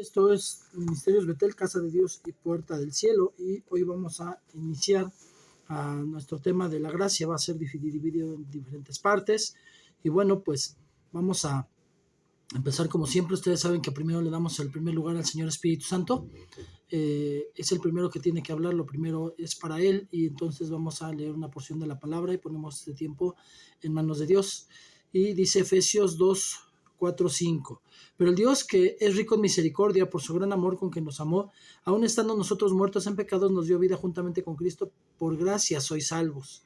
Esto es Ministerios Betel, Casa de Dios y Puerta del Cielo, y hoy vamos a iniciar nuestro tema de la gracia. Va a ser dividido en diferentes partes y bueno, pues vamos a empezar como siempre. Ustedes saben que primero le damos el primer lugar al Señor Espíritu Santo. Es el primero que tiene que hablar, lo primero es para Él, y entonces vamos a leer una porción de la palabra y ponemos este tiempo en manos de Dios. Y dice Efesios 2, 4, 5. Pero el Dios, que es rico en misericordia, por su gran amor con que nos amó, aun estando nosotros muertos en pecados, nos dio vida juntamente con Cristo. Por gracia sois salvos.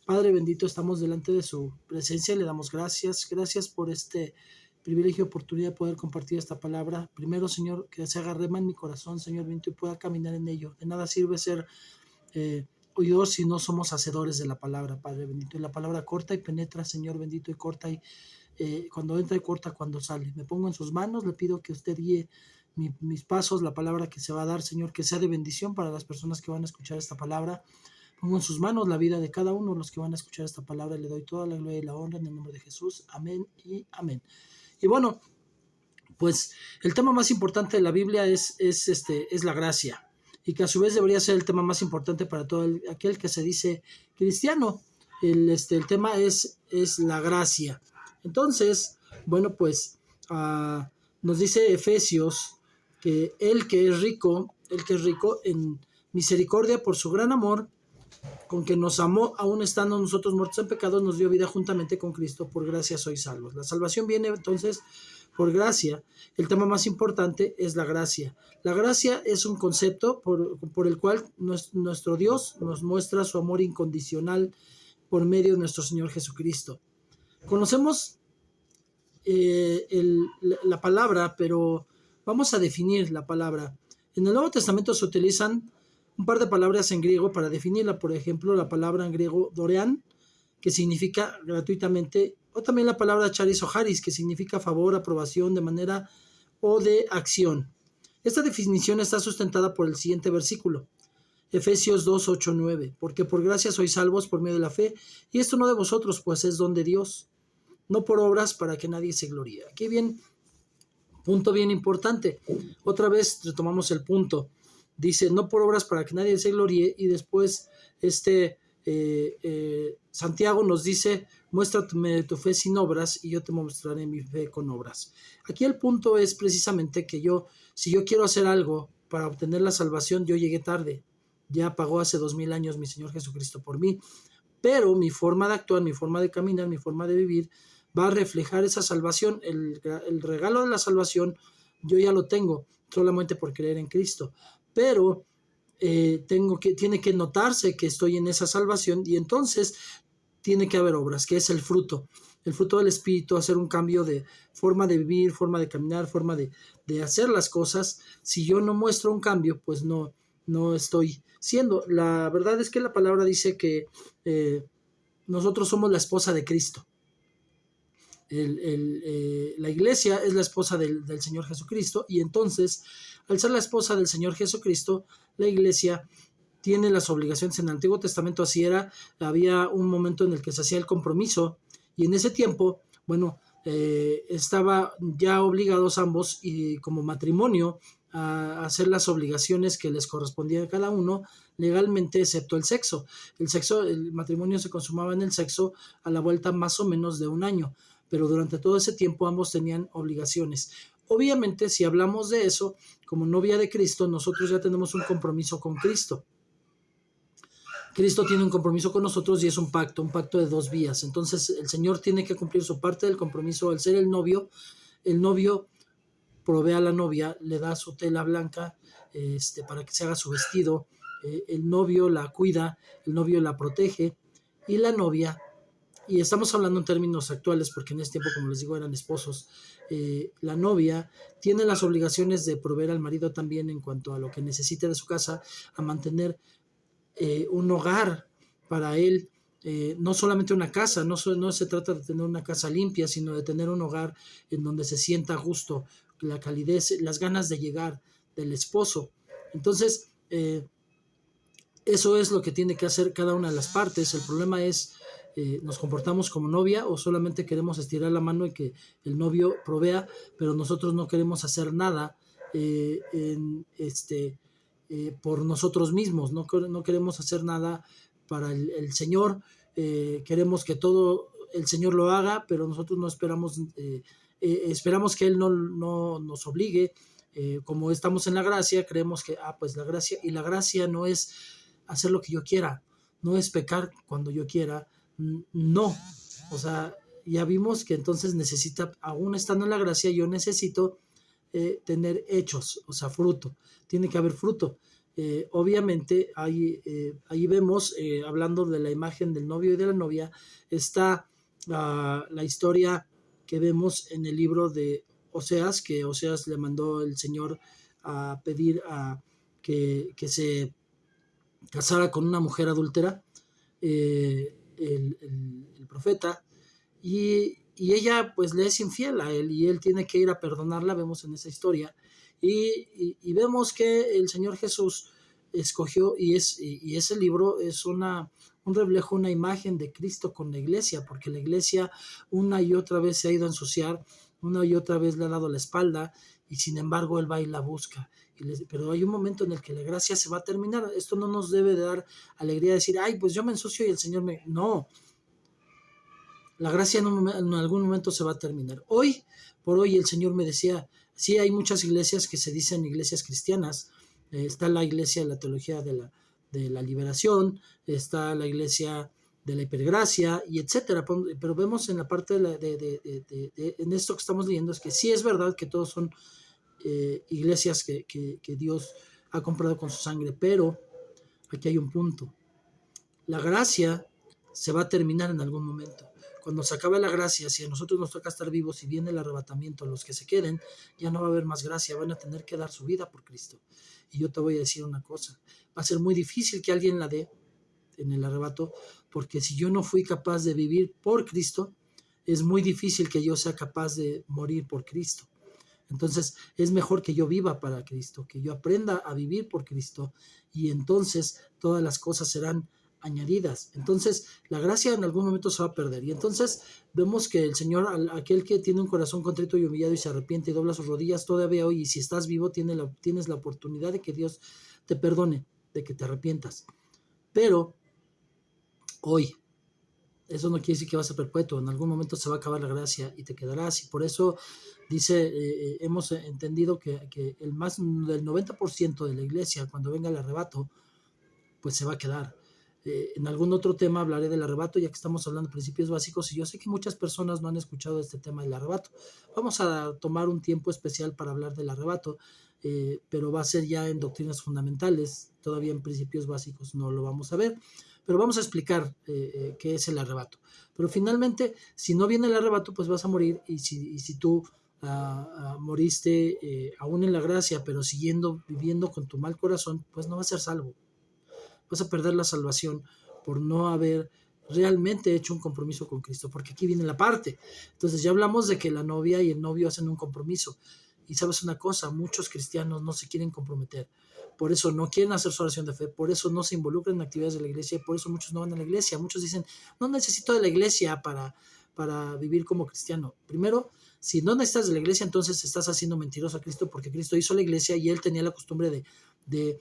Padre bendito, estamos delante de su presencia, le damos gracias. Gracias por este privilegio y oportunidad de poder compartir esta palabra. Primero, Señor, que se haga rema en mi corazón, Señor bendito, y pueda caminar en ello. De nada sirve ser oidores si no somos hacedores de la palabra, Padre bendito. Y la palabra corta y penetra, Señor bendito, y corta y cuando entra y corta cuando sale. Me pongo en sus manos, le pido que usted guíe mis pasos, la palabra que se va a dar, Señor, que sea de bendición para las personas que van a escuchar esta palabra. Pongo en sus manos la vida de cada uno de los que van a escuchar esta palabra. Le doy toda la gloria y la honra en el nombre de Jesús. Amén y amén. Y bueno, pues el tema más importante de la Biblia es la gracia, y que a su vez debería ser el tema más importante para todo aquel que se dice cristiano. El tema es la gracia. Entonces, bueno, pues nos dice Efesios que el que es rico en misericordia por su gran amor con que nos amó, aún estando nosotros muertos en pecados, nos dio vida juntamente con Cristo. Por gracia sois salvos. La salvación viene entonces por gracia. El tema más importante es la gracia. La gracia es un concepto por el cual nuestro Dios nos muestra su amor incondicional por medio de nuestro Señor Jesucristo. Conocemos la palabra, pero vamos a definir la palabra. En el Nuevo Testamento se utilizan un par de palabras en griego para definirla. Por ejemplo, la palabra en griego dorean, que significa gratuitamente, o también la palabra charis o charis, que significa favor, aprobación, de manera o de acción. Esta definición está sustentada por el siguiente versículo, Efesios 2, 8, 9. Porque por gracia sois salvos por medio de la fe, y esto no de vosotros, pues es don de Dios, no por obras para que nadie se gloríe. Aquí bien, punto bien importante. Otra vez retomamos el punto. Dice, no por obras para que nadie se gloríe, y después Santiago nos dice, muéstrame tu fe sin obras y yo te mostraré mi fe con obras. Aquí el punto es precisamente que si yo quiero hacer algo para obtener la salvación, yo llegué tarde. Ya pagó hace 2000 años mi Señor Jesucristo por mí, pero mi forma de actuar, mi forma de caminar, mi forma de vivir va a reflejar esa salvación. El regalo de la salvación yo ya lo tengo solamente por creer en Cristo, pero tiene que notarse que estoy en esa salvación, y entonces tiene que haber obras, que es el fruto del Espíritu, hacer un cambio de forma de vivir, forma de caminar, forma de hacer las cosas. Si yo no muestro un cambio, pues no estoy siendo. La verdad es que la palabra dice que nosotros somos la esposa de Cristo. La iglesia es la esposa del Señor Jesucristo, y entonces, al ser la esposa del Señor Jesucristo, la iglesia tiene las obligaciones. En el Antiguo Testamento así era. Había un momento en el que se hacía el compromiso, y en ese tiempo, bueno, estaba ya obligados ambos, y como matrimonio, a hacer las obligaciones que les correspondían a cada uno legalmente, excepto el sexo. El matrimonio se consumaba en el sexo a la vuelta más o menos de un año, pero durante todo ese tiempo ambos tenían obligaciones. Obviamente, si hablamos de eso, como novia de Cristo, nosotros ya tenemos un compromiso con Cristo. Cristo tiene un compromiso con nosotros, y es un pacto de dos vías. Entonces, el Señor tiene que cumplir su parte del compromiso. Al ser el novio provee a la novia, le da su tela blanca para que se haga su vestido. El novio la cuida, el novio la protege, y la novia, y estamos hablando en términos actuales porque en ese tiempo, como les digo, eran esposos, la novia tiene las obligaciones de proveer al marido también en cuanto a lo que necesite de su casa, a mantener un hogar para él. No solamente una casa, no se trata de tener una casa limpia, sino de tener un hogar en donde se sienta a gusto, la calidez, las ganas de llegar del esposo. Entonces, eso es lo que tiene que hacer cada una de las partes. El problema es, ¿nos comportamos como novia o solamente queremos estirar la mano y que el novio provea, pero nosotros no queremos hacer nada por nosotros mismos. No queremos hacer nada para el Señor. Queremos que todo el Señor lo haga, pero nosotros no esperamos, esperamos que Él no nos obligue. Como estamos en la gracia, creemos que, pues la gracia no es hacer lo que yo quiera, no es pecar cuando yo quiera, no. O sea, ya vimos que entonces aún estando en la gracia, yo necesito tener hechos, o sea, fruto. Tiene que haber fruto. Obviamente, ahí vemos, hablando de la imagen del novio y de la novia, está la historia que vemos en el libro de Oseas, que Oseas le mandó el Señor a pedir que se casara con una mujer adúltera, el profeta, y ella pues le es infiel a él y él tiene que ir a perdonarla, vemos en esa historia, y vemos que el Señor Jesús escogió, y ese libro es un reflejo, una imagen de Cristo con la iglesia, porque la iglesia una y otra vez se ha ido a ensuciar, una y otra vez le ha dado la espalda, y sin embargo él va y la busca. Pero hay un momento en el que la gracia se va a terminar. Esto no nos debe de dar alegría de decir, ay, pues yo me ensucio y el Señor me... No, la gracia en algún momento se va a terminar. Hoy por hoy el Señor me decía, sí, hay muchas iglesias que se dicen iglesias cristianas. Está la iglesia de la teología de la liberación, está la iglesia de la hipergracia, y etcétera. Pero vemos en la parte en esto que estamos leyendo, es que sí es verdad que todos son iglesias que Dios ha comprado con su sangre, pero aquí hay un punto. La gracia se va a terminar en algún momento. Cuando se acabe la gracia, si a nosotros nos toca estar vivos y viene el arrebatamiento, los que se queden, ya no va a haber más gracia, van a tener que dar su vida por Cristo. Y yo te voy a decir una cosa, va a ser muy difícil que alguien la dé en el arrebato, porque si yo no fui capaz de vivir por Cristo, es muy difícil que yo sea capaz de morir por Cristo. Entonces es mejor que yo viva para Cristo, que yo aprenda a vivir por Cristo, y entonces todas las cosas serán añadidas. Entonces la gracia en algún momento se va a perder, y entonces vemos que el Señor, aquel que tiene un corazón contrito y humillado y se arrepiente y dobla sus rodillas, todavía hoy, y si estás vivo, tienes la oportunidad de que Dios te perdone, de que te arrepientas. Pero hoy, eso no quiere decir que va a ser perpetuo. En algún momento se va a acabar la gracia y te quedarás. Y por eso dice, hemos entendido que el más del 90% de la iglesia, cuando venga el arrebato, pues se va a quedar. En algún otro tema hablaré del arrebato, ya que estamos hablando de principios básicos, y yo sé que muchas personas no han escuchado este tema del arrebato. Vamos a tomar un tiempo especial para hablar del arrebato, pero va a ser ya en doctrinas fundamentales. Todavía en principios básicos no lo vamos a ver, pero vamos a explicar qué es el arrebato. Pero finalmente, si no viene el arrebato, pues vas a morir, y si tú moriste aún en la gracia, pero viviendo con tu mal corazón, pues no vas a ser salvo. Vas a perder la salvación por no haber realmente hecho un compromiso con Cristo, porque aquí viene la parte. Entonces ya hablamos de que la novia y el novio hacen un compromiso, y sabes una cosa, muchos cristianos no se quieren comprometer, por eso no quieren hacer su oración de fe, por eso no se involucran en actividades de la iglesia, y por eso muchos no van a la iglesia. Muchos dicen, no necesito de la iglesia para vivir como cristiano. Primero, si no necesitas de la iglesia, entonces estás haciendo mentiroso a Cristo, porque Cristo hizo la iglesia y él tenía la costumbre de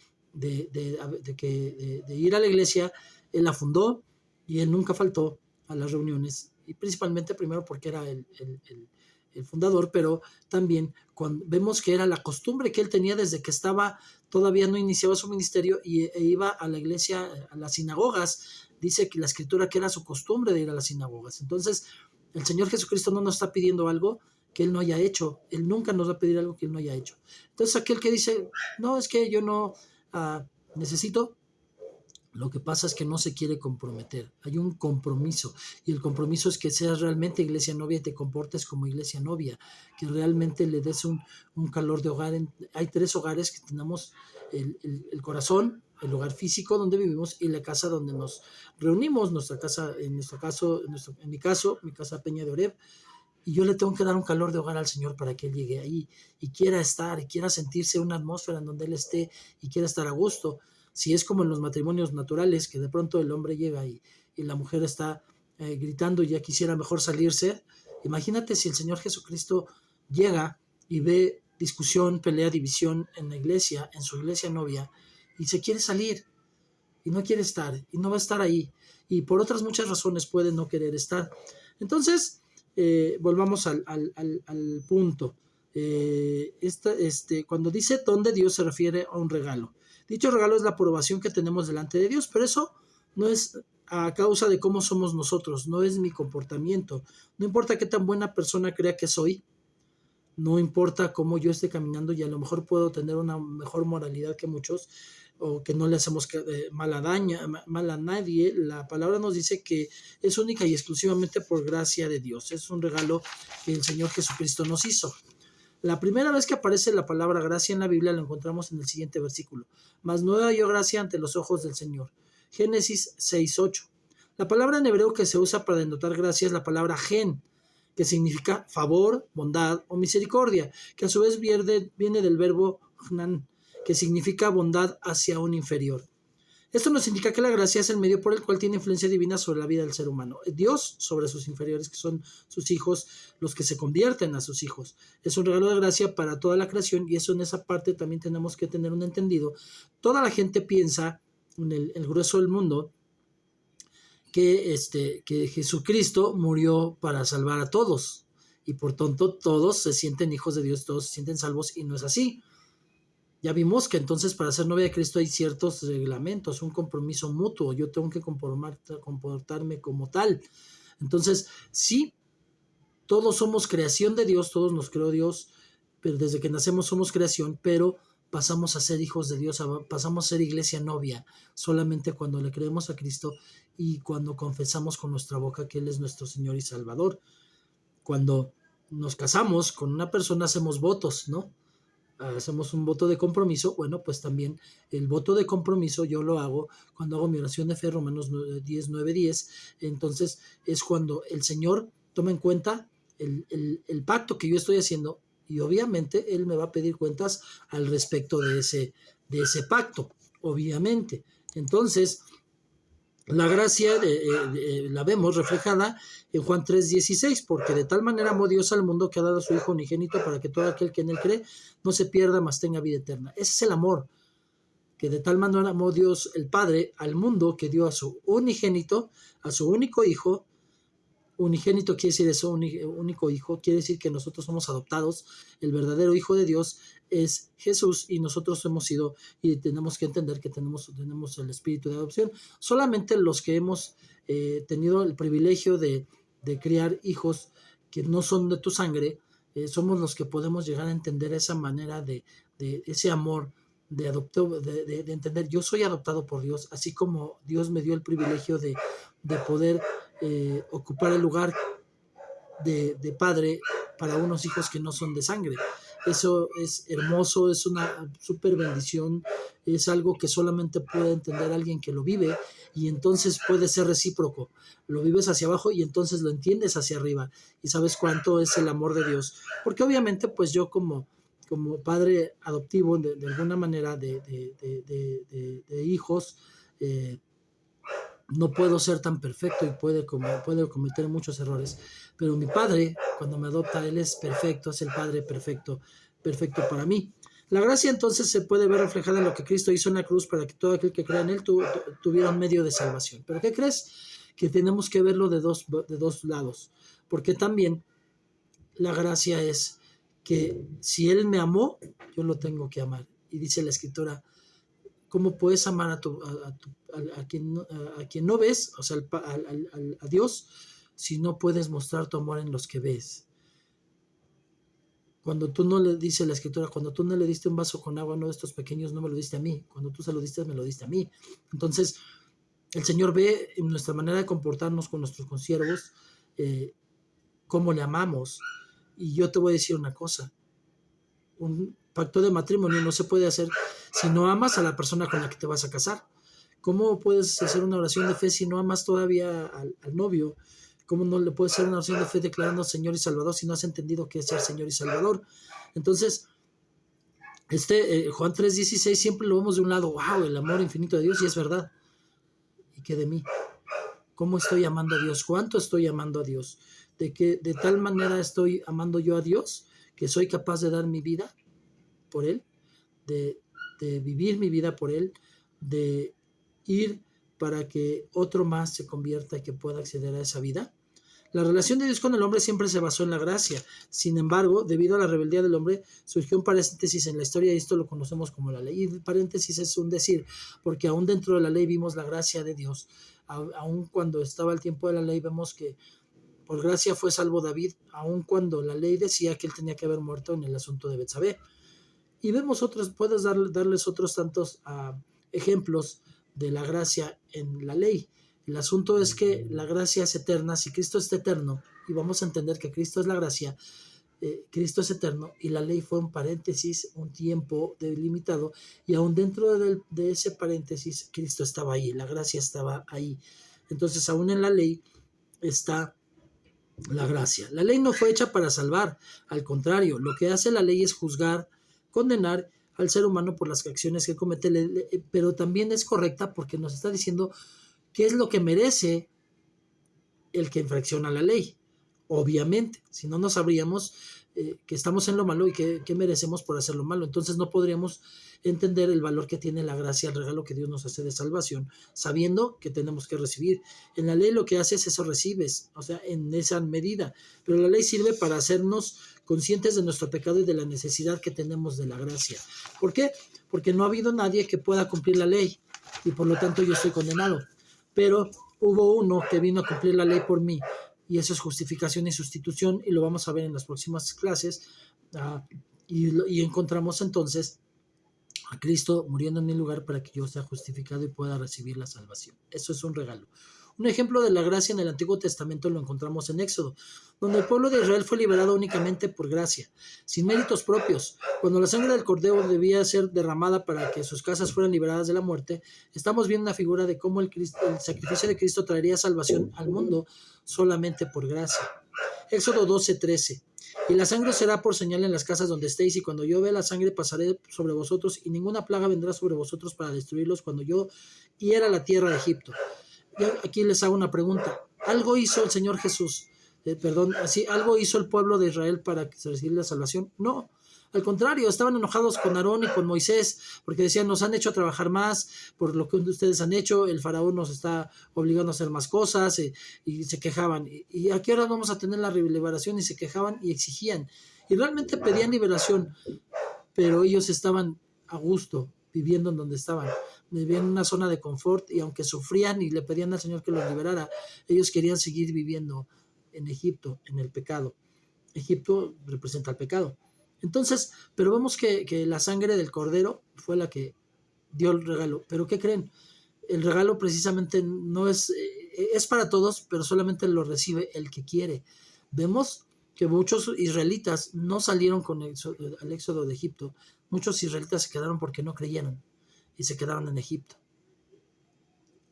ir a la iglesia. Él la fundó y él nunca faltó a las reuniones, y principalmente primero porque era el fundador, pero también vemos que era la costumbre que él tenía desde que todavía no iniciaba su ministerio, e iba a la iglesia, a las sinagogas. Dice que la escritura que era su costumbre de ir a las sinagogas. Entonces el Señor Jesucristo no nos está pidiendo algo que él no haya hecho. Él nunca nos va a pedir algo que él no haya hecho. Entonces aquel que dice, no, es que yo no necesito, lo que pasa es que no se quiere comprometer. Hay un compromiso, y el compromiso es que seas realmente iglesia novia y te comportes como iglesia novia, que realmente le des un calor de hogar. Hay 3 hogares que tenemos: el corazón, el hogar físico donde vivimos, y la casa donde nos reunimos. Nuestra casa, en mi casa Peña de Oreb, y yo le tengo que dar un calor de hogar al Señor para que Él llegue ahí y quiera estar, y quiera sentirse una atmósfera en donde Él esté y quiera estar a gusto. Si es como en los matrimonios naturales, que de pronto el hombre llega y la mujer está gritando y ya quisiera mejor salirse, imagínate si el Señor Jesucristo llega y ve discusión, pelea, división en la iglesia, en su iglesia novia, y se quiere salir, y no quiere estar, y no va a estar ahí, y por otras muchas razones puede no querer estar. Entonces, volvamos al punto. Cuando dice don de Dios se refiere a un regalo. Dicho regalo es la aprobación que tenemos delante de Dios, pero eso no es a causa de cómo somos nosotros, no es mi comportamiento. No importa qué tan buena persona crea que soy, no importa cómo yo esté caminando, y a lo mejor puedo tener una mejor moralidad que muchos, o que no le hacemos mal a nadie. La palabra nos dice que es única y exclusivamente por gracia de Dios. Es un regalo que el Señor Jesucristo nos hizo. La primera vez que aparece la palabra gracia en la Biblia lo encontramos en el siguiente versículo. Mas no halló gracia ante los ojos del Señor. Génesis 6:8. La palabra en hebreo que se usa para denotar gracia es la palabra gen, que significa favor, bondad o misericordia, que a su vez viene del verbo hnan, que significa bondad hacia un inferior. Esto nos indica que la gracia es el medio por el cual tiene influencia divina sobre la vida del ser humano. Dios sobre sus inferiores, que son sus hijos, los que se convierten a sus hijos. Es un regalo de gracia para toda la creación, y eso en esa parte también tenemos que tener un entendido. Toda la gente piensa, en el grueso del mundo, que Jesucristo murió para salvar a todos, y por tanto todos se sienten hijos de Dios, todos se sienten salvos, y no es así. Ya vimos que entonces para ser novia de Cristo hay ciertos reglamentos, un compromiso mutuo, yo tengo que comportarme como tal. Entonces, sí, todos somos creación de Dios, todos nos creó Dios, pero desde que nacemos somos creación, pero pasamos a ser hijos de Dios, pasamos a ser iglesia novia, solamente cuando le creemos a Cristo y cuando confesamos con nuestra boca que Él es nuestro Señor y Salvador. Cuando nos casamos con una persona hacemos votos, ¿no? Hacemos un voto de compromiso. Bueno, pues también el voto de compromiso yo lo hago cuando hago mi oración de fe, Romanos 10:9-10. Entonces es cuando el Señor toma en cuenta el pacto que yo estoy haciendo, y obviamente Él me va a pedir cuentas al respecto de ese pacto, obviamente. Entonces, la gracia la vemos reflejada en Juan 3:16, porque de tal manera amó Dios al mundo que ha dado a su Hijo unigénito para que todo aquel que en Él cree no se pierda, mas tenga vida eterna. Ese es el amor, que de tal manera amó Dios el Padre al mundo que dio a su unigénito, a su único Hijo. Unigénito quiere decir eso, único hijo, quiere decir que nosotros somos adoptados. El verdadero Hijo de Dios es Jesús, y nosotros hemos sido, y tenemos que entender que tenemos el espíritu de adopción. Solamente los que hemos tenido el privilegio de criar hijos que no son de tu sangre, somos los que podemos llegar a entender esa manera de ese amor de entender, yo soy adoptado por Dios, así como Dios me dio el privilegio de poder ocupar el lugar de padre para unos hijos que no son de sangre. Eso es hermoso, es una súper bendición, es algo que solamente puede entender alguien que lo vive, y entonces puede ser recíproco. Lo vives hacia abajo y entonces lo entiendes hacia arriba, y sabes cuánto es el amor de Dios. Porque obviamente pues yo como padre adoptivo de alguna manera de hijos, no puedo ser tan perfecto y puedo cometer muchos errores, pero mi padre, cuando me adopta, Él es perfecto, es el Padre perfecto para mí. La gracia entonces se puede ver reflejada en lo que Cristo hizo en la cruz para que todo aquel que crea en Él tuviera un medio de salvación. ¿Pero qué crees? Que tenemos que verlo de dos lados, porque también la gracia es que si Él me amó, yo lo tengo que amar. Y dice la Escritura, ¿cómo puedes amar a quien no ves, o sea, a Dios, si no puedes mostrar tu amor en los que ves? Cuando tú no le, dice la Escritura, cuando tú no le diste un vaso con agua a uno de estos pequeños, no me lo diste a mí. Cuando tú se lo diste, me lo diste a mí. Entonces, el Señor ve en nuestra manera de comportarnos con nuestros consiervos, cómo le amamos. Y yo te voy a decir una cosa, un pacto de matrimonio no se puede hacer si no amas a la persona con la que te vas a casar. ¿Cómo puedes hacer una oración de fe si no amas todavía al novio? ¿Cómo no le puedes hacer una oración de fe declarando Señor y Salvador si no has entendido qué es ser Señor y Salvador? Entonces, Juan 3:16 siempre lo vemos de un lado, wow, el amor infinito de Dios, y es verdad. ¿Y qué de mí? ¿Cómo estoy amando a Dios? ¿Cuánto estoy amando a Dios? De tal manera estoy amando yo a Dios que soy capaz de dar mi vida. por Él, de vivir mi vida por Él, de ir para que otro más se convierta y que pueda acceder a esa vida. La relación de Dios con el hombre siempre se basó en la gracia. Sin embargo, debido a la rebeldía del hombre, surgió un paréntesis en la historia y esto lo conocemos como la ley. Y el paréntesis es un decir, porque aún dentro de la ley vimos la gracia de Dios. Aún cuando estaba el tiempo de la ley, vemos que por gracia fue salvo David, aun cuando la ley decía que él tenía que haber muerto en el asunto de Betsabé. Y vemos otros, puedes darles otros tantos ejemplos de la gracia en la ley. El asunto es que la gracia es eterna. Si Cristo es eterno, y vamos a entender que Cristo es la gracia, Cristo es eterno, y la ley fue un paréntesis, un tiempo delimitado, y aún dentro de ese paréntesis, Cristo estaba ahí, la gracia estaba ahí. Entonces, aún en la ley está la gracia. La ley no fue hecha para salvar, al contrario, lo que hace la ley es juzgar, condenar al ser humano por las acciones que comete, pero también es correcta porque nos está diciendo qué es lo que merece el que infracciona la ley. Obviamente, si no, no sabríamos que estamos en lo malo y que merecemos por hacer lo malo. Entonces no podríamos entender el valor que tiene la gracia, el regalo que Dios nos hace de salvación, sabiendo que tenemos que recibir. En la ley lo que haces, eso recibes, o sea, en esa medida. Pero la ley sirve para hacernos conscientes de nuestro pecado y de la necesidad que tenemos de la gracia. ¿Por qué? Porque no ha habido nadie que pueda cumplir la ley y por lo tanto yo estoy condenado. Pero hubo uno que vino a cumplir la ley por mí, y eso es justificación y sustitución, y lo vamos a ver en las próximas clases. Y encontramos entonces a Cristo muriendo en mi lugar para que yo sea justificado y pueda recibir la salvación. Eso es un regalo. Un ejemplo de la gracia en el Antiguo Testamento lo encontramos en Éxodo, donde el pueblo de Israel fue liberado únicamente por gracia, sin méritos propios. Cuando la sangre del cordero debía ser derramada para que sus casas fueran liberadas de la muerte, estamos viendo una figura de cómo el sacrificio de Cristo traería salvación al mundo solamente por gracia. Éxodo 12:13. Y la sangre será por señal en las casas donde estéis, y cuando yo vea la sangre pasaré sobre vosotros, y ninguna plaga vendrá sobre vosotros para destruirlos cuando yo hiera la tierra de Egipto. Yo aquí les hago una pregunta. ¿Algo hizo el Señor Jesús? ¿Algo hizo el pueblo de Israel para que se recibiera la salvación? No. Al contrario, estaban enojados con Aarón y con Moisés, porque decían, nos han hecho trabajar más por lo que ustedes han hecho, el faraón nos está obligando a hacer más cosas, y se quejaban. ¿Y a qué hora vamos a tener la liberación? Y se quejaban y exigían. Y realmente pedían liberación, pero ellos estaban a gusto viviendo en donde estaban. Vivían en una zona de confort, y aunque sufrían y le pedían al Señor que los liberara, ellos querían seguir viviendo en Egipto, en el pecado. Egipto representa el pecado. Entonces, pero vemos que la sangre del cordero fue la que dio el regalo. ¿Pero qué creen? El regalo precisamente no es para todos, pero solamente lo recibe el que quiere. Vemos que muchos israelitas no salieron al éxodo de Egipto. Muchos israelitas se quedaron porque no creyeron y se quedaron en Egipto.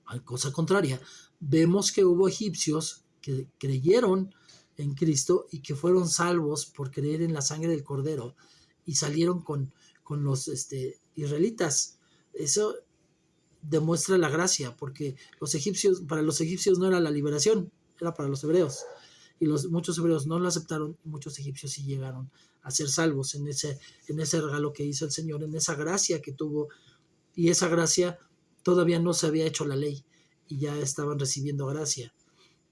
A cosa contraria, vemos que hubo egipcios que creyeron en Cristo y que fueron salvos por creer en la sangre del cordero y salieron con los israelitas. Eso demuestra la gracia, porque para los egipcios no era la liberación, era para los hebreos, y muchos hebreos no lo aceptaron, y muchos egipcios sí llegaron a ser salvos en ese regalo que hizo el Señor, en esa gracia que tuvo, y esa gracia todavía no se había hecho la ley y ya estaban recibiendo gracia.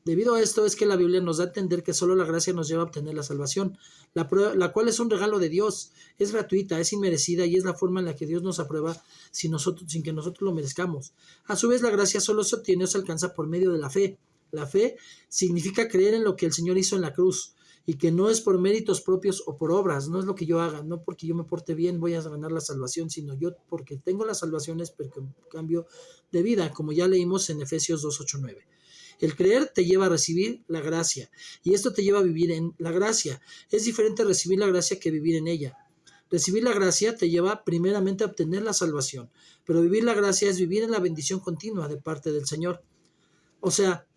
Debido a esto es que la Biblia nos da a entender que solo la gracia nos lleva a obtener la salvación, la cual es un regalo de Dios, es gratuita, es inmerecida y es la forma en la que Dios nos aprueba sin que nosotros lo merezcamos. A su vez, la gracia solo se obtiene o se alcanza por medio de la fe. La fe significa creer en lo que el Señor hizo en la cruz, y que no es por méritos propios o por obras, no es lo que yo haga, no porque yo me porte bien voy a ganar la salvación, sino yo porque tengo la salvación es porque cambio de vida, como ya leímos en Efesios 2:8-9. El creer te lleva a recibir la gracia, y esto te lleva a vivir en la gracia. Es diferente recibir la gracia que vivir en ella. Recibir la gracia te lleva primeramente a obtener la salvación, pero vivir la gracia es vivir en la bendición continua de parte del Señor. O sea,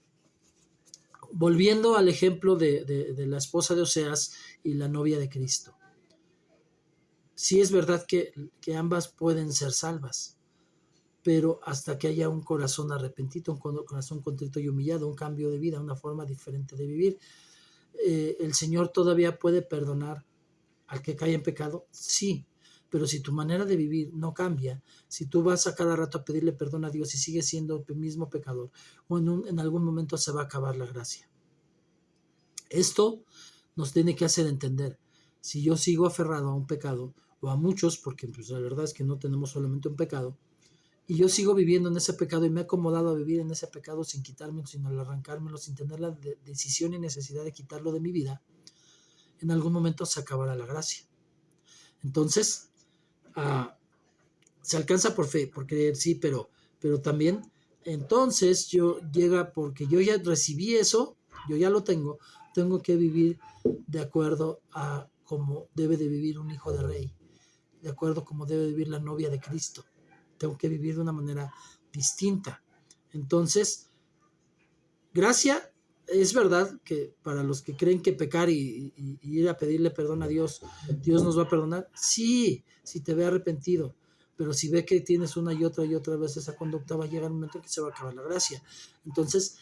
volviendo al ejemplo de la esposa de Oseas y la novia de Cristo. Sí es verdad que ambas pueden ser salvas, pero hasta que haya un corazón arrepentido, un corazón contrito y humillado, un cambio de vida, una forma diferente de vivir, el Señor todavía puede perdonar al que cae en pecado, sí, Pero si tu manera de vivir no cambia, si tú vas a cada rato a pedirle perdón a Dios y sigues siendo el mismo pecador, o en algún momento se va a acabar la gracia. Esto nos tiene que hacer entender, si yo sigo aferrado a un pecado, o a muchos, porque pues, la verdad es que no tenemos solamente un pecado, y yo sigo viviendo en ese pecado y me he acomodado a vivir en ese pecado sin quitármelo, sin arrancármelo, sin tener la decisión y necesidad de quitarlo de mi vida, en algún momento se acabará la gracia. Entonces, se alcanza por fe, por creer, sí, pero también, entonces porque yo ya recibí eso, yo ya lo tengo que vivir de acuerdo a cómo debe de vivir un hijo de rey, de acuerdo a cómo debe vivir la novia de Cristo. Tengo que vivir de una manera distinta. Entonces, gracia, es verdad que para los que creen que pecar y ir a pedirle perdón a Dios, Dios nos va a perdonar. Sí, si te ve arrepentido, pero si ve que tienes una y otra vez esa conducta, va a llegar un momento en que se va a acabar la gracia. Entonces,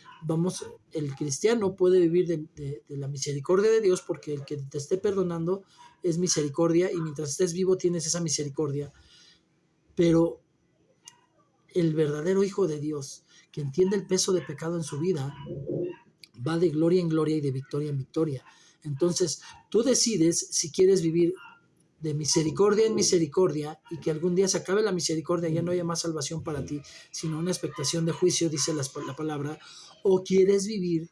el cristiano puede vivir de la misericordia de Dios, porque el que te esté perdonando es misericordia, y mientras estés vivo tienes esa misericordia. Pero el verdadero hijo de Dios, que entiende el peso de pecado en su vida, va de gloria en gloria y de victoria en victoria. Entonces, tú decides si quieres vivir de misericordia en misericordia, y que algún día se acabe la misericordia y ya no haya más salvación para ti, sino una expectación de juicio, dice la palabra, o quieres vivir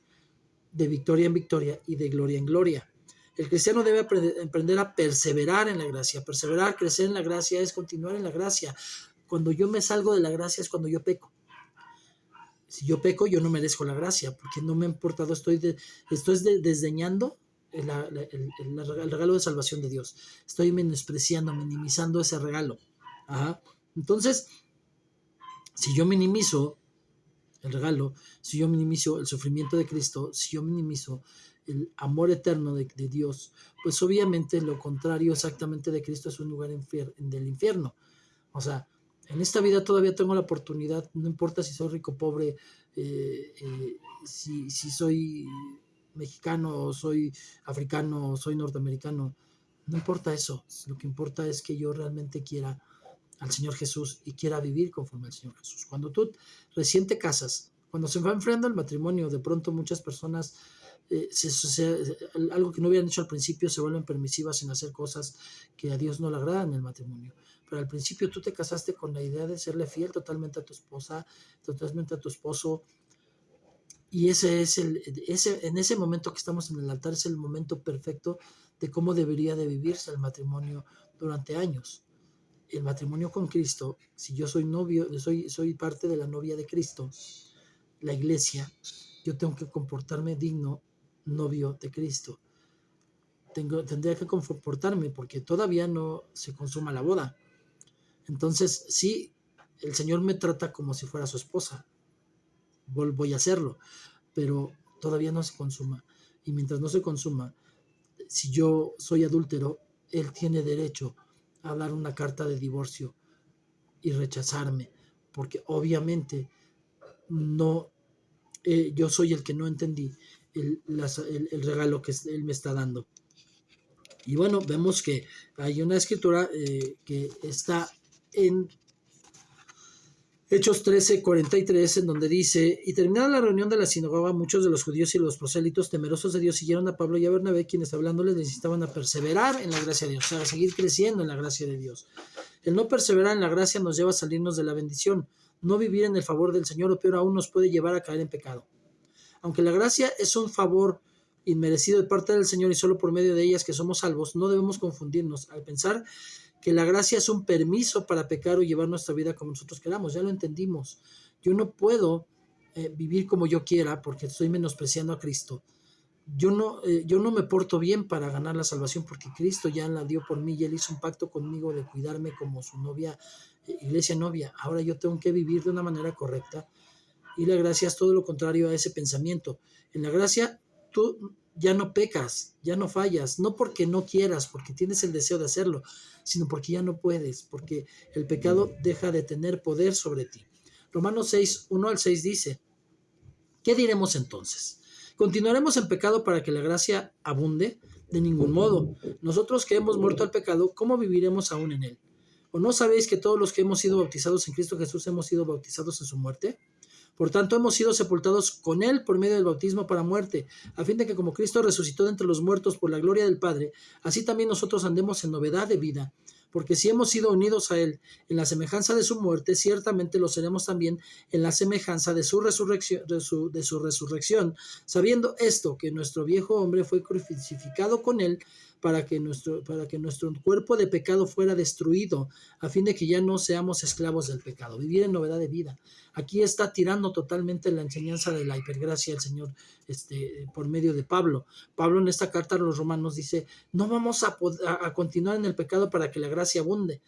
de victoria en victoria y de gloria en gloria. El cristiano debe aprender a perseverar en la gracia. Perseverar, crecer en la gracia, es continuar en la gracia. Cuando yo me salgo de la gracia es cuando yo peco. Si yo peco, yo no merezco la gracia, porque no me ha importado, estoy desdeñando el regalo de salvación de Dios. Estoy menospreciando, minimizando ese regalo. Ajá. Entonces, si yo minimizo el regalo, si yo minimizo el sufrimiento de Cristo, si yo minimizo el amor eterno de Dios, pues obviamente lo contrario exactamente de Cristo es un lugar del infierno. O sea, en esta vida todavía tengo la oportunidad, no importa si soy rico o pobre, si soy mexicano, o soy africano, o soy norteamericano, no importa eso. Lo que importa es que yo realmente quiera al Señor Jesús y quiera vivir conforme al Señor Jesús. Cuando tú recién te casas, cuando se va enfriando el matrimonio, de pronto muchas personas, algo que no habían hecho al principio, se vuelven permisivas en hacer cosas que a Dios no le agradan en el matrimonio. Pero al principio tú te casaste con la idea de serle fiel totalmente a tu esposa, totalmente a tu esposo, y en ese momento que estamos en el altar es el momento perfecto de cómo debería de vivirse el matrimonio durante años. El matrimonio con Cristo, si yo soy novio, soy parte de la novia de Cristo, la iglesia, yo tengo que comportarme digno novio de Cristo. Tendría que comportarme porque todavía no se consuma la boda. Entonces, sí, el Señor me trata como si fuera su esposa. Voy a hacerlo, pero todavía no se consuma. Y mientras no se consuma, si yo soy adúltero, Él tiene derecho a dar una carta de divorcio y rechazarme, porque obviamente no, yo soy el que no entendí el regalo que Él me está dando. Y bueno, vemos que hay una escritura que está en Hechos 13:43, en donde dice: y terminada la reunión de la sinagoga, muchos de los judíos y los prosélitos, temerosos de Dios, siguieron a Pablo y a Bernabé, quienes hablándoles les incitaban a perseverar en la gracia de Dios, o sea, a seguir creciendo en la gracia de Dios. El no perseverar en la gracia nos lleva a salirnos de la bendición. No vivir en el favor del Señor, o peor aún, nos puede llevar a caer en pecado. Aunque la gracia es un favor inmerecido de parte del Señor y solo por medio de ellas que somos salvos, no debemos confundirnos al pensar que la gracia es un permiso para pecar o llevar nuestra vida como nosotros queramos. Ya lo entendimos. Yo no puedo vivir como yo quiera porque estoy menospreciando a Cristo. Yo no me porto bien para ganar la salvación, porque Cristo ya la dio por mí y Él hizo un pacto conmigo de cuidarme como su novia, iglesia novia. Ahora yo tengo que vivir de una manera correcta, y la gracia es todo lo contrario a ese pensamiento. En la gracia tú ya no pecas, ya no fallas, no porque no quieras, porque tienes el deseo de hacerlo, sino porque ya no puedes, porque el pecado deja de tener poder sobre ti. Romanos 6, 1-6 dice: ¿qué diremos entonces? ¿Continuaremos en pecado para que la gracia abunde? De ningún modo. Nosotros que hemos muerto al pecado, ¿cómo viviremos aún en él? ¿O no sabéis que todos los que hemos sido bautizados en Cristo Jesús hemos sido bautizados en su muerte? Por tanto, hemos sido sepultados con Él por medio del bautismo para muerte, a fin de que como Cristo resucitó de entre los muertos por la gloria del Padre, así también nosotros andemos en novedad de vida. Porque si hemos sido unidos a Él en la semejanza de su muerte, ciertamente lo seremos también en la semejanza de su resurrección, sabiendo esto, que nuestro viejo hombre fue crucificado con Él para que nuestro cuerpo de pecado fuera destruido, a fin de que ya no seamos esclavos del pecado, vivir en novedad de vida. Aquí está tirando totalmente la enseñanza de la hipergracia del Señor por medio de Pablo. Pablo en esta carta a los romanos dice, no vamos a continuar en el pecado para que la gracia abunde,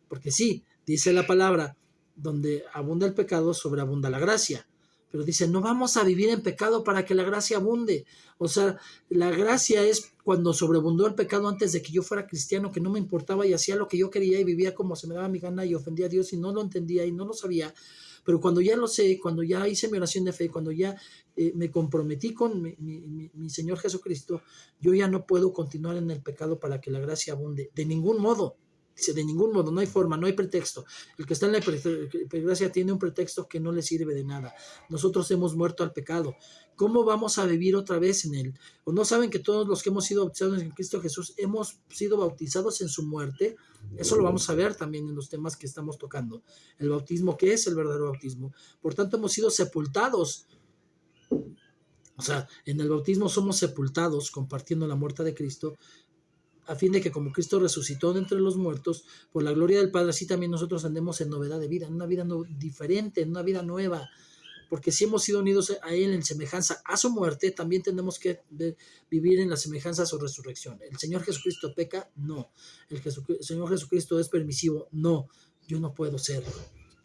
porque sí, dice la palabra, donde abunda el pecado, sobreabunda la gracia. Pero dice, no vamos a vivir en pecado para que la gracia abunde. O sea, la gracia es cuando sobreabundó el pecado antes de que yo fuera cristiano, que no me importaba y hacía lo que yo quería y vivía como se me daba mi gana y ofendía a Dios y no lo entendía y no lo sabía. Pero cuando ya lo sé, cuando ya hice mi oración de fe, cuando ya me comprometí con mi Señor Jesucristo, yo ya no puedo continuar en el pecado para que la gracia abunde. De ningún modo. Dice, de ningún modo, no hay forma, no hay pretexto. El que está en la hipergracia tiene un pretexto que no le sirve de nada. Nosotros hemos muerto al pecado. ¿Cómo vamos a vivir otra vez en él? ¿O no saben que todos los que hemos sido bautizados en Cristo Jesús hemos sido bautizados en su muerte? Eso lo vamos a ver también en los temas que estamos tocando. El bautismo, ¿qué es el verdadero bautismo? Por tanto, hemos sido sepultados. O sea, en el bautismo somos sepultados compartiendo la muerte de Cristo, a fin de que como Cristo resucitó de entre los muertos, por la gloria del Padre, así también nosotros andemos en novedad de vida, en una vida diferente, en una vida nueva. Porque si hemos sido unidos a Él en semejanza a su muerte, también tenemos que vivir en la semejanza a su resurrección. ¿El Señor Jesucristo peca? No. ¿El Señor Jesucristo es permisivo? No. Yo no puedo serlo.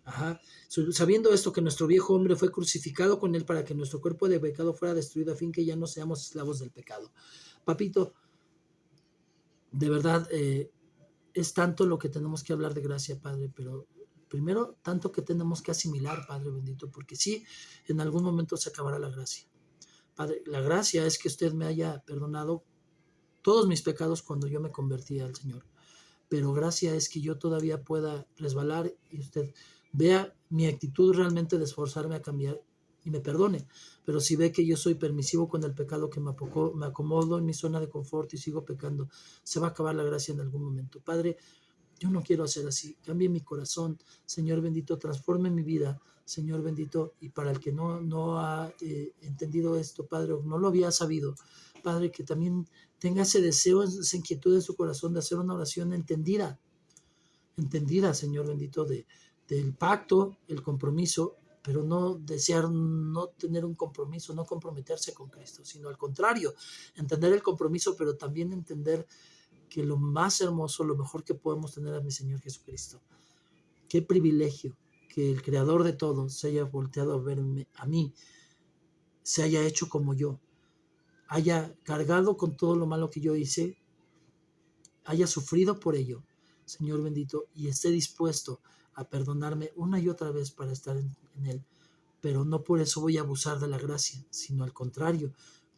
Ajá. Sabiendo esto, que nuestro viejo hombre fue crucificado con Él para que nuestro cuerpo de pecado fuera destruido, a fin que ya no seamos esclavos del pecado. Papito, de verdad, es tanto lo que tenemos que hablar de gracia, Padre, pero primero tanto que tenemos que asimilar, Padre bendito, porque sí, en algún momento se acabará la gracia. Padre, la gracia es que usted me haya perdonado todos mis pecados cuando yo me convertí al Señor, pero gracia es que yo todavía pueda resbalar y usted vea mi actitud realmente de esforzarme a cambiar y me perdone. Pero si ve que yo soy permisivo con el pecado, que me acomodo en mi zona de confort y sigo pecando, se va a acabar la gracia en algún momento. Padre, yo no quiero hacer así. Cambie mi corazón, Señor bendito, transforme mi vida, Señor bendito. Y para el que no ha entendido esto, Padre, o no lo había sabido, Padre, que también tenga ese deseo, esa inquietud en su corazón de hacer una oración entendida, Señor bendito, del pacto, el compromiso, pero no desear no tener un compromiso, no comprometerse con Cristo, sino al contrario, entender el compromiso, pero también entender que lo más hermoso, lo mejor que podemos tener a mi Señor Jesucristo. Qué privilegio que el Creador de todo se haya volteado a verme a mí, se haya hecho como yo, haya cargado con todo lo malo que yo hice, haya sufrido por ello, Señor bendito, y esté dispuesto a perdonarme una y otra vez para estar en Él. Pero no por eso voy a abusar de la gracia, sino al contrario.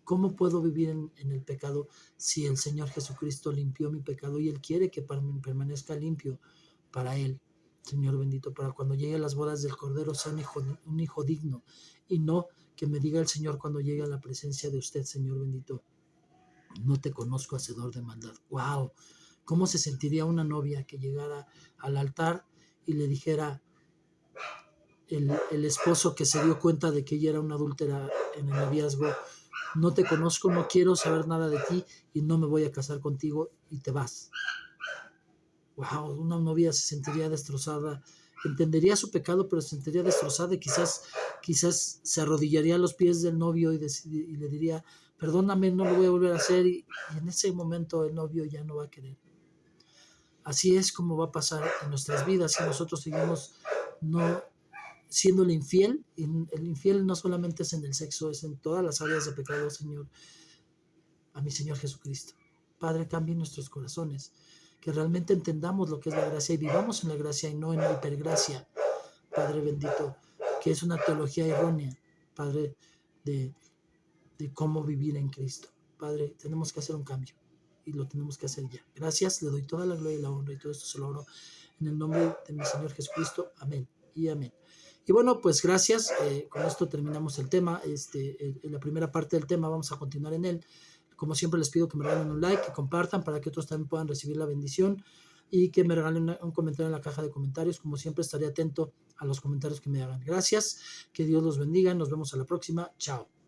¿Cómo puedo vivir en el pecado si el Señor Jesucristo limpió mi pecado y Él quiere que permanezca limpio para Él? Señor bendito, para cuando llegue a las bodas del Cordero sea un hijo digno, y no que me diga el Señor cuando llegue a la presencia de usted, Señor bendito, no te conozco, hacedor de maldad. ¡Wow! ¿Cómo se sentiría una novia que llegara al altar y le dijera el esposo, que se dio cuenta de que ella era una adúltera en el noviazgo: no te conozco, no quiero saber nada de ti y no me voy a casar contigo, y te vas? Wow, una novia se sentiría destrozada, entendería su pecado, pero se sentiría destrozada, y quizás se arrodillaría a los pies del novio y le diría: perdóname, no lo voy a volver a hacer, y en ese momento el novio ya no va a querer. Así es como va a pasar en nuestras vidas si nosotros seguimos no siendo el infiel. Y el infiel no solamente es en el sexo, es en todas las áreas de pecado, Señor, a mi Señor Jesucristo. Padre, cambie nuestros corazones, que realmente entendamos lo que es la gracia y vivamos en la gracia y no en la hipergracia, Padre bendito, que es una teología errónea, Padre, de cómo vivir en Cristo. Padre, tenemos que hacer un cambio y lo tenemos que hacer ya. Gracias, le doy toda la gloria y la honra, y todo esto se lo oro en el nombre de mi Señor Jesucristo. Amén y amén. Y bueno, pues gracias. Con esto terminamos el tema. La primera parte del tema, vamos a continuar en él. Como siempre les pido que me regalen un like, que compartan para que otros también puedan recibir la bendición y que me regalen un comentario en la caja de comentarios. Como siempre estaré atento a los comentarios que me hagan. Gracias, que Dios los bendiga. Nos vemos a la próxima. Chao.